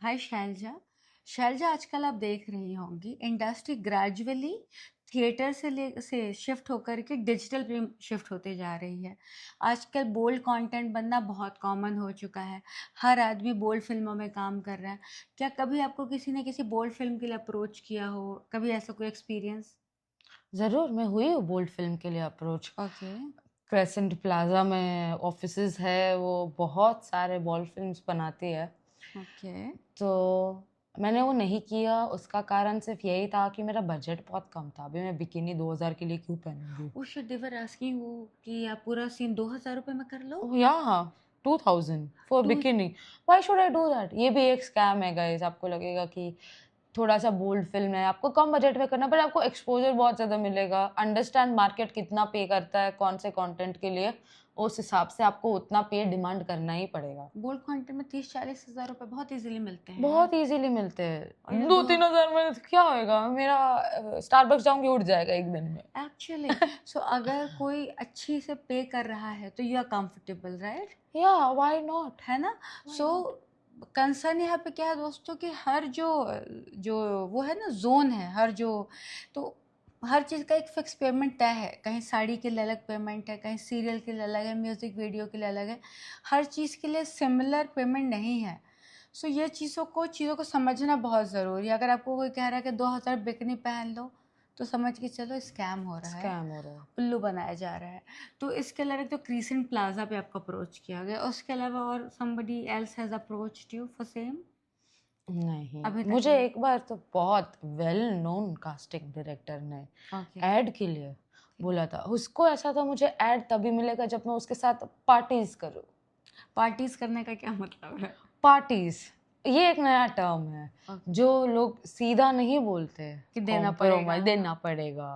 हाय शैलजा। शैलजा, आजकल आप देख रही होंगी इंडस्ट्री ग्रेजुअली थिएटर से शिफ्ट होकर के डिजिटल पे शिफ्ट होते जा रही है। आजकल बोल्ड कंटेंट बनना बहुत कॉमन हो चुका है। हर आदमी बोल्ड फिल्मों में काम कर रहा है। क्या कभी आपको किसी ने किसी बोल्ड फिल्म के लिए अप्रोच किया हो? कभी ऐसा कोई एक्सपीरियंस? ज़रूर, मैं हुई हूँ बोल्ड फ़िल्म के लिए अप्रोच। ओके। क्रेसेंट प्लाज़ा में ऑफ़िसेज़ है, वो बहुत सारे बोल्ड फ़िल्म्स बनाती है। ओके। तो मैंने वो नहीं किया, उसका कारण सिर्फ़ यही था कि मेरा बजट बहुत कम था। अभी मैं बिकिनी 2000 के लिए क्यों पहनूँगी? वो शिट, दे वर आस्किंग वो कि आप पूरा सीन 2000 रुपये में कर लो? Oh yeah! 2000 for two. Bikini. Why should I do that? ये भी एक स्कैम है गाइज़। आपको लगेगा कि थोड़ा-सा बोल्ड फ़िल्म है, आपको कम बजट में करना है, पर आपको एक्सपोज़र बहुत ज़्यादा मिलेगा। अंडरस्टैंड मार्केट कितना पे करता है, कौन से कंटेंट के लिए, उस हिसाब से आपको उतना पे डिमांड करना ही पड़ेगा। बोल्ड कंटेंट में 30-40 हज़ार रुपये बहुत इजीली मिलते हैं यार। बहुत ईज़िली मिलते और हैं। ये दो 2-3 हज़ार में तो क्या होएगा? मेरा स्टारबक्स जाऊँगी उठ जाएगा 1 दिन में। एक्चुअली, सो अगर कोई अच्छी से पे कर रहा है तो you are comfortable, right? Yeah, why not? है ना? Why so not? कंसर्न यहाँ पे क्या है दोस्तों कि हर जो जो वो है ना जोन है, हर जो, तो हर चीज़ का एक फिक्स पेमेंट तय है। कहीं साड़ी के लिए अलग पेमेंट है, कहीं सीरियल के लिए अलग है, म्यूज़िक वीडियो के लिए अलग है। हर चीज़ के लिए सिमिलर पेमेंट नहीं है। सो ये चीज़ों को समझना बहुत ज़रूरी है। अगर आपको कोई कह रहा है कि 2000 बिकनी पहन लो, तो समझ के चलो स्कैम हो रहा है, स्कैम हो रहा है। उल्लू बनाया जा रहा है। तो इसके अलावा एक तो क्रिसेंट प्लाजा पे आपको अप्रोच किया गया, उसके अलावा और somebody else has approached you for same? नहीं, अभी तक मुझे नहीं। एक बार तो बहुत वेल नोन कास्टिंग डायरेक्टर ने ओके। एड के लिए बोला था। उसको ऐसा था मुझे एड तभी मिलेगा जब मैं उसके साथ पार्टीज़ करूँ। पार्टीज करने का क्या मतलब है? पार्टीज़, ये एक नया टर्म है, ओके। जो लोग सीधा नहीं बोलते, कि देना पड़ेगा। कॉम्प्रोमाइज़ देना पड़ेगा।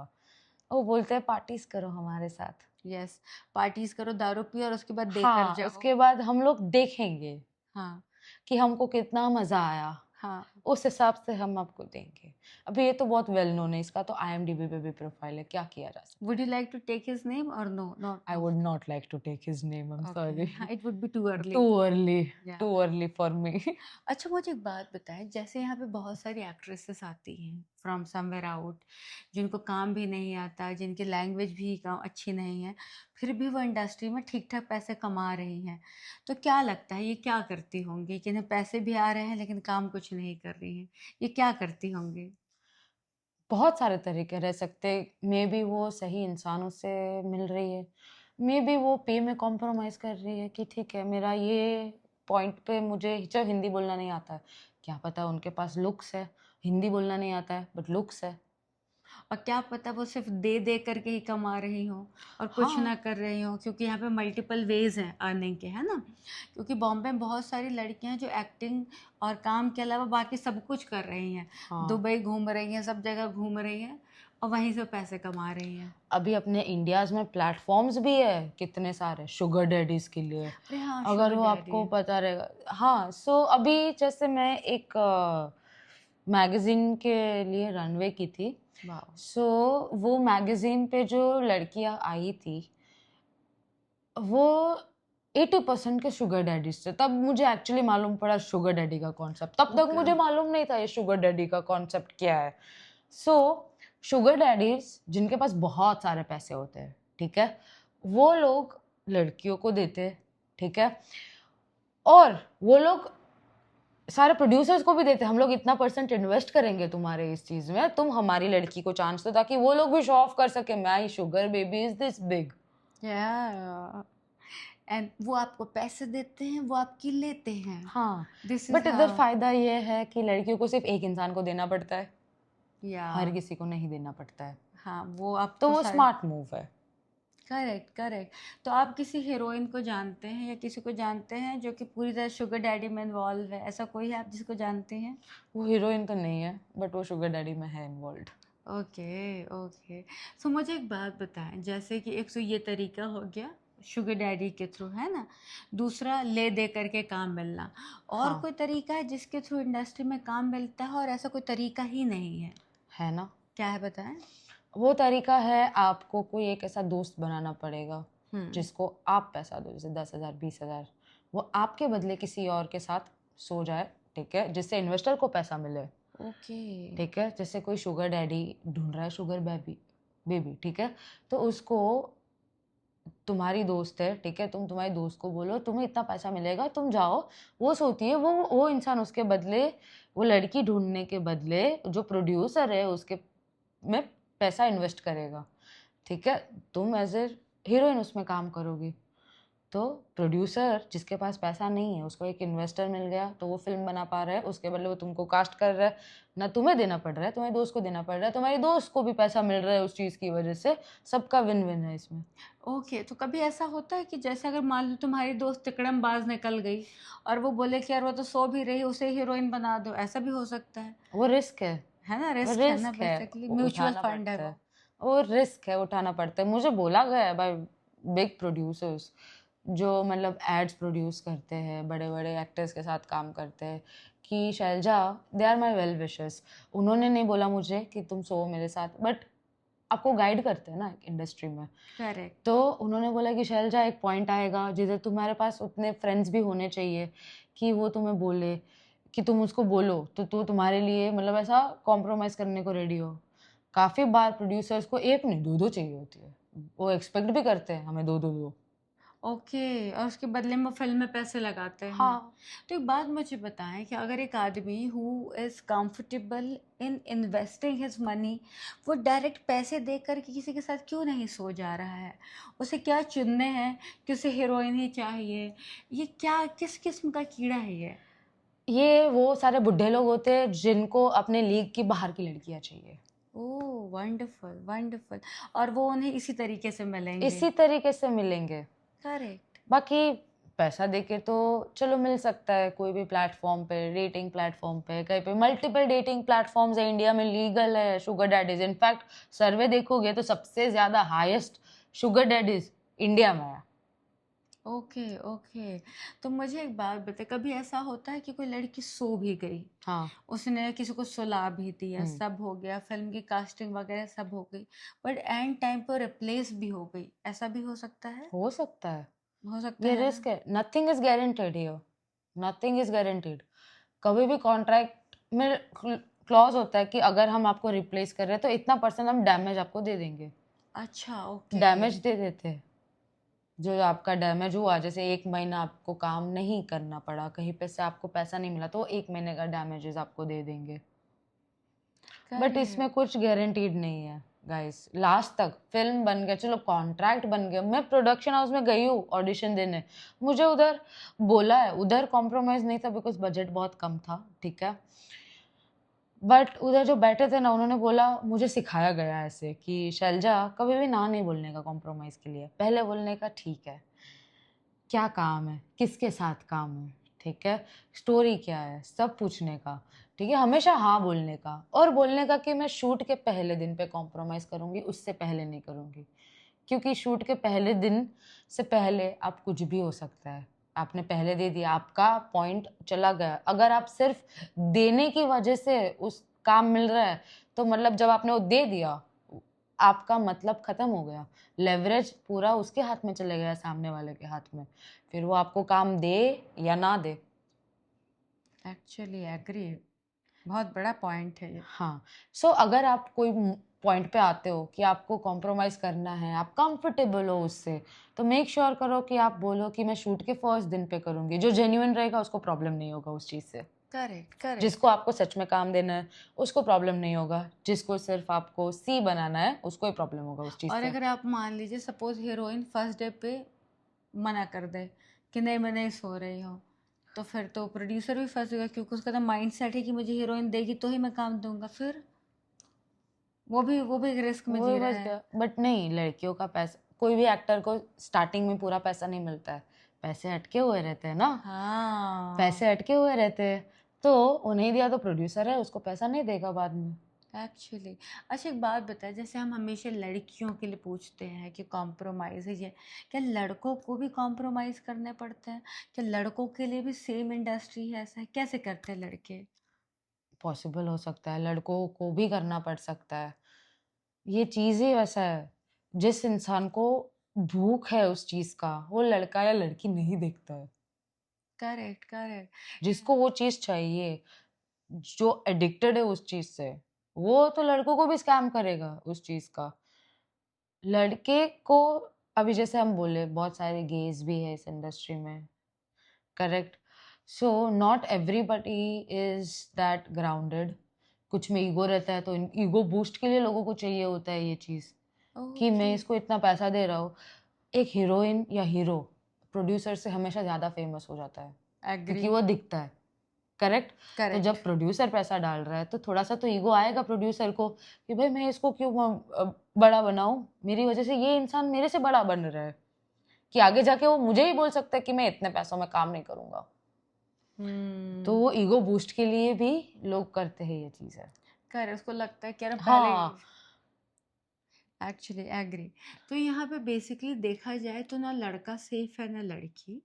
वो बोलते हैं पार्टीज़ करो हमारे साथ। यस। पार्टीज करो, दारू पियो और उसके बाद देकर हाँ, जाओ। उसके बाद हम लोग देखेंगे हाँ। कि हमको कितना मज़ा आया। हाँ। उस हिसाब से हम आपको देंगे। अभी ये तो बहुत वेल नोन है, इसका तो आईएमडीबी पे भी प्रोफाइल है, क्या किया जा सकता would you like to take his name और नो? नॉट है? I know. Would not like to take his name, I am okay. Sorry. हाँ, it would be too early. Too early, yeah. Too early for me. अच्छा, मुझे एक बात बताएं, जैसे यहाँ पे बहुत सारी एक्ट्रेसेस आती हैं फ्रॉम समवेयर आउट, जिनको काम भी नहीं आता, जिनकी लैंग्वेज भी अच्छी नहीं है, फिर भी वो इंडस्ट्री में ठीक ठाक पैसे कमा रही हैं। तो क्या लगता है ये क्या करती होंगी कि इन्हें पैसे भी आ रहे हैं लेकिन काम कुछ नहीं कर रही हैं? ये क्या करती होंगी? बहुत सारे तरीके रह सकते, मे बी वो सही इंसानों से मिल रही है, मे बी वो पे में कॉम्प्रोमाइज़ कर रही है कि ठीक है, मेरा ये पॉइंट पे मुझे जब हिंदी बोलना नहीं आता है, क्या पता उनके पास लुक्स है, हिंदी बोलना नहीं आता है बट लुक्स है। और क्या पता वो सिर्फ दे दे करके ही कमा रही हो और कुछ हाँ, ना कर रही हो, क्योंकि यहाँ पे मल्टीपल वेज हैं अर्निंग के, है ना? क्योंकि बॉम्बे में बहुत सारी लड़कियां हैं जो एक्टिंग और काम के अलावा बाकी सब कुछ कर रही हैं। हाँ। दुबई घूम रही हैं, सब जगह घूम रही हैं और वहीं से पैसे कमा रही हैं। अभी अपने इंडियाज़ में प्लेटफ़ॉर्म्स भी है कितने सारे शुगर डैडीज़ के लिए, अरे हाँ, अगर शुगर वो डैडी। आपको पता रहेगा। हाँ, सो अभी जैसे मैं एक मैगज़ीन के लिए रनवे की थी, वाह। सो वो मैगज़ीन पे जो लड़कियाँ आई थी, वो 80% के शुगर डैडीज़ थे। तब मुझे एक्चुअली मालूम पड़ा शुगर डैडी का कॉन्सेप्ट, तब तक ओके। मुझे मालूम नहीं था ये शुगर डैडी का कॉन्सेप्ट क्या है। सो शुगर डैडीज़ जिनके पास बहुत सारे पैसे होते हैं, ठीक है? वो लोग लड़कियों को देते हैं, ठीक है? और वो लोग सारे प्रोड्यूसर्स को भी देते हैं, हम लोग इतना परसेंट इन्वेस्ट करेंगे तुम्हारे इस चीज़ में, तुम हमारी लड़की को चांस दो ताकि वो लोग भी शो ऑफ कर सकें, my sugar baby is this big. या। एंड वो आपको पैसे देते हैं, वो आपकी लेते हैं। हाँ, दिस इज बट इधर हाउ। फ़ायदा ये है कि लड़कियों को सिर्फ़ एक इंसान को देना पड़ता है, या। हर किसी को नहीं देना पड़ता है। हाँ, वो तो आपको वो सारे। स्मार्ट मूव है। Correct, correct. तो आप किसी हीरोइन को जानते हैं या किसी को जानते हैं जो कि पूरी तरह शुगर डैडी में इन्वॉल्व है? ऐसा कोई है आप जिसको जानते हैं? वो हीरोइन तो नहीं है, बट वो शुगर डैडी में है इन्वॉल्व्ड। Okay, okay. सो मुझे एक बात बताएं, जैसे कि एक तो ये तरीका हो गया शुगर डैडी के थ्रू, है ना? दूसरा ले दे करके काम मिलना। और हाँ, कोई तरीका है जिसके थ्रू इंडस्ट्री में काम मिलता है और ऐसा कोई तरीका ही नहीं है? है ना? क्या है, बताएं। वो तरीका है, आपको कोई एक ऐसा दोस्त बनाना पड़ेगा, हम्म। जिसको आप पैसा दो, जैसे 10,000, 20,000, वो आपके बदले किसी और के साथ सो जाए, ठीक है, जिससे इन्वेस्टर को पैसा मिले, ओके। ठीक है। जैसे कोई शुगर डैडी ढूंढ रहा है, शुगर बेबी बेबी, ठीक है, तो उसको, तुम्हारी दोस्त है, ठीक है, तुम तुम्हारी दोस्त को बोलो तुम्हें इतना पैसा मिलेगा, तुम जाओ, वो सोती है वो इंसान उसके बदले, वो लड़की ढूंढने के बदले जो प्रोड्यूसर है उसके में पैसा इन्वेस्ट करेगा, ठीक है। तुम एज ए हीरोइन उसमें काम करोगी, तो प्रोड्यूसर जिसके पास पैसा नहीं है उसको एक इन्वेस्टर मिल गया, तो वो फिल्म बना पा रहा है, उसके बदले वो तुमको कास्ट कर रहा है, ना तुम्हें देना पड़ रहा है, तुम्हारे दोस्त को देना पड़ रहा है, तुम्हारी दोस्त को भी पैसा मिल रहा है उस चीज़ की वजह से, सबका विन विन है इसमें। ओके, तो कभी ऐसा होता है कि जैसे अगर मान लो तुम्हारी दोस्त तिकड़मबाज निकल गई और वो बोले कि यार वो तो सो भी रही, उसे हीरोइन बना दो, ऐसा भी हो सकता वो रिस्क है ना? वो रिस्क है ना, रिस्क है, बेसिकली वो म्यूचुअल उठाना फंड है पड़ता है, वो। वो रिस्क है, उठाना पड़ता है। मुझे बोला गया है बाय बिग प्रोड्यूसर्स जो मतलब एड्स प्रोड्यूस करते हैं, बड़े बड़े एक्टर्स के साथ काम करते हैं, कि Shailja, they are my well wishers, उन्होंने नहीं बोला मुझे कि तुम सो मेरे साथ, बट आपको गाइड करते हैं ना एक इंडस्ट्री में, करेक्ट। तो उन्होंने बोला कि शैलजा एक पॉइंट आएगा जिधर तुम्हारे पास उतने फ्रेंड्स भी होने चाहिए कि वो तुम्हें बोले कि तुम उसको बोलो तो तुम्हारे लिए मतलब ऐसा कॉम्प्रोमाइज़ करने को रेडी हो। काफ़ी बार प्रोड्यूसर्स को एक नहीं दो दो चाहिए होती है, वो एक्सपेक्ट भी करते हैं हमें दो दो दो। ओके, और उसके बदले में वो फिल्म में पैसे लगाते हैं। हाँ, तो एक बात मुझे बताएं कि अगर एक आदमी who is comfortable in investing his money, वो डायरेक्ट पैसे दे कर के किसी के साथ क्यों नहीं सो जा रहा है? उसे क्या चुनने हैं कि उसे हीरोइन ही चाहिए? ये क्या, किस किस्म का कीड़ा है ये? ये वो सारे बुढ़े लोग होते हैं जिनको अपने लीग की बाहर की लड़कियां चाहिए, ओह वंडरफुल वंडरफुल। और वो उन्हें इसी तरीके से मिलेंगे। इसी तरीके से मिलेंगे। करेक्ट। बाकी पैसा देके तो चलो मिल सकता है कोई भी प्लेटफॉर्म पे, डेटिंग प्लेटफॉर्म पे, कहीं पे मल्टीपल डेटिंग प्लेटफॉर्म्स है, इंडिया में लीगल है शुगर डैडीज। इनफैक्ट सर्वे देखोगे तो सबसे ज्यादा हाईएस्ट शुगर डैडीज इंडिया में है। Okay okay. तो मुझे एक बात बता, कभी ऐसा होता है कि कोई लड़की सो भी गई, हाँ। उसने किसी को सुला भी दिया, हम्म, सब हो गया, फिल्म की कास्टिंग वगैरह सब हो गई, बट एंड टाइम पर रिप्लेस भी हो गई, ऐसा भी हो सकता है? हो सकता है, हो सकता ये है ना? रिस्क है, nothing is guaranteed here, nothing is guaranteed. कभी भी कॉन्ट्रैक्ट में क्लॉज होता है कि अगर हम आपको रिप्लेस कर रहे हैं तो इतना परसेंट हम डैमेज आपको दे देंगे, अच्छा ओके। डैमेज दे देते हैं। जो आपका डैमेज हुआ, जैसे 1 महीना आपको काम नहीं करना पड़ा, कहीं पे से आपको पैसा नहीं मिला, तो 1 महीने का डैमेजेस आपको दे देंगे। But correct. इसमें कुछ गारंटीड नहीं है गाइस, लास्ट तक फिल्म बन गया, चलो कॉन्ट्रैक्ट बन गया, मैं प्रोडक्शन हाउस में गई हूँ ऑडिशन देने, मुझे उधर बोला है, उधर कॉम्प्रोमाइज़ नहीं था बिकॉज बजट बहुत कम था, ठीक है, बट उधर जो बैठे थे ना उन्होंने बोला, मुझे सिखाया गया ऐसे कि शैलजा कभी भी ना नहीं बोलने का कॉम्प्रोमाइज़ के लिए, पहले बोलने का ठीक है, क्या काम है, किसके साथ काम है, ठीक है, स्टोरी क्या है, सब पूछने का, ठीक है, हमेशा हाँ बोलने का, और बोलने का कि मैं शूट के पहले दिन पे कॉम्प्रोमाइज़ करूँगी, उससे पहले नहीं करूँगी, क्योंकि शूट के पहले दिन से पहले आप कुछ भी हो सकता है, आपने पहले दे दिया, आपका पॉइंट चला गया, अगर आप सिर्फ देने की वजह से उस काम मिल रहा है, तो मतलब जब आपने वो दे दिया आपका मतलब खत्म हो गया, लेवरेज पूरा उसके हाथ में चले गया, सामने वाले के हाथ में, फिर वो आपको काम दे या ना दे। एक्चुअली एग्री, बहुत बड़ा पॉइंट है ये। हाँ, सो अगर आप कोई पॉइंट पे आते हो कि आपको कॉम्प्रोमाइज़ करना है, आप कंफर्टेबल हो उससे, तो मेक श्योर करो कि आप बोलो कि मैं शूट के फर्स्ट दिन पे करूँगी, जो जेन्युइन रहेगा उसको प्रॉब्लम नहीं होगा उस चीज़ से, करेक्ट करेक्ट। जिसको आपको सच में काम देना है उसको प्रॉब्लम नहीं होगा, जिसको सिर्फ आपको सी बनाना है उसको ही प्रॉब्लम होगा उस चीज़ और से। अगर आप मान लीजिए सपोज हीरोइन फर्स्ट डे पे मना कर दे कि नहीं मैं नहीं सो रही हूँ, तो फिर तो प्रोड्यूसर भी फंस गया, क्योंकि उसका तो माइंड सेट है कि मुझे हीरोइन देगी तो ही मैं काम दूंगा, फिर वो भी रिस्क में वो जी रहा बच है। गया, बट नहीं, लड़कियों का पैसा, कोई भी एक्टर को स्टार्टिंग में पूरा पैसा नहीं मिलता है, पैसे अटके हुए रहते हैं ना, हाँ पैसे अटके हुए रहते हैं, तो उन्हें दिया तो प्रोड्यूसर है उसको पैसा नहीं देगा बाद में। एक्चुअली। अच्छा एक बात बताए, जैसे हम हमेशा लड़कियों के लिए पूछते हैं कि कॉम्प्रोमाइज़ है ये, क्या लड़कों को भी कॉम्प्रोमाइज़ करने पड़ते हैं? क्या लड़कों के लिए भी सेम इंडस्ट्री है? ऐसा है, कैसे करते हैं लड़के? पॉसिबल हो सकता है, लड़कों को भी करना पड़ सकता है, ये चीज़ ही वैसा है, जिस इंसान को भूख है उस चीज़ का, वो लड़का या लड़की नहीं देखता है। Correct correct. जिसको वो चीज चाहिए, जो एडिक्टेड है उस चीज से, वो तो लड़कों को भी स्कैम करेगा उस चीज का। लड़के को, अभी जैसे हम बोले बहुत सारे गेज भी है इस इंडस्ट्री में, correct. So not everybody is that grounded. कुछ में ईगो रहता है, तो ईगो बूस्ट के लिए लोगों को चाहिए होता है ये चीज कि मैं ओके। इसको इतना पैसा दे रहा हूँ। एक हीरोइन या हीरो प्रोड्यूसर से हमेशा ज्यादा फेमस हो जाता है एग्री। क्योंकि वो दिखता है, करेक्ट। तो करेक्ट। जब प्रोड्यूसर पैसा डाल रहा है तो थोड़ा सा तो ईगो आएगा प्रोड्यूसर को कि भाई मैं इसको क्यों बड़ा बनाऊं, मेरी वजह से ये इंसान मेरे से बड़ा बन रहा है, कि आगे जाके वो मुझे ही बोल सकता है कि मैं इतने पैसों में काम नहीं करूंगा। तो वो ईगो बूस्ट के लिए भी लोग करते हैं ये चीज है। करेक्ट, उसको लगता है कि यार पहले हाँ, एक्चुअली एग्री। तो यहाँ पे बेसिकली देखा जाए तो ना लड़का सेफ है ना लड़की।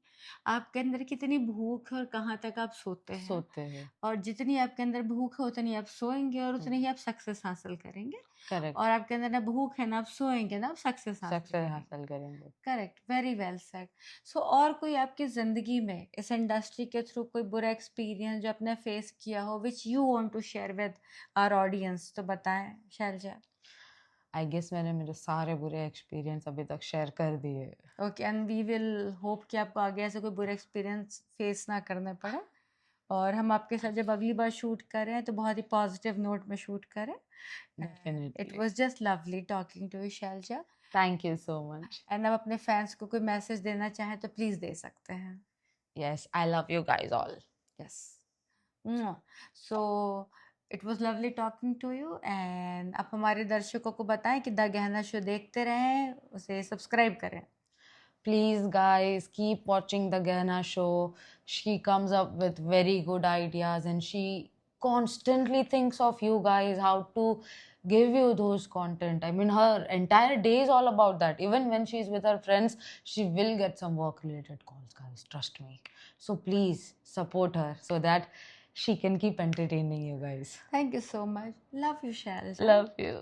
आपके अंदर कितनी भूख है और कहाँ तक आप सोते हैं, सोते हैं, और जितनी आपके अंदर भूख है उतनी आप सोएंगे और उतनी ही आप सक्सेस हासिल करेंगे। करेक्ट। और आपके अंदर ना भूख है ना आप सोएंगे ना आप सक्सेस हासिल सक्सेस करेंगे। हासिल करेंगे। Correct, very well said. So और कोई आपकी जिंदगी में इस इंडस्ट्री के थ्रू कोई बुरा एक्सपीरियंस जो आपने फेस किया हो which you want to share with our audience, तो बताएं शैलजा। आई गेस मैंने मेरे सारे बुरे एक्सपीरियंस अभी तक शेयर कर दिए। Okay, and we will hope कि आपको आगे ऐसे कोई बुरा एक्सपीरियंस फेस ना करने पड़े, और हम आपके साथ जब अगली बार शूट करें तो बहुत ही पॉजिटिव नोट में शूट करें। It definitely. Was just lovely talking to you Shailja. Thank you so much. And अब अपने फैंस को कोई मैसेज देना चाहें तो प्लीज़ दे सकते हैं। Yes, I love you guys all. Yes. So it was lovely talking to you, and आप हमारे दर्शकों को बताएं कि द गहना शो देखते रहें, उसे सब्सक्राइब करें। Please, guys, keep watching the Gehna show. She comes up with very good ideas and she constantly thinks of you guys, how to give you those content. I mean, her entire day is all about that. Even when she's with her friends, she will get some work related calls, guys. Trust me. So please support her so that she can keep entertaining you guys. Thank you so much. Love you, Shailaja. Love you.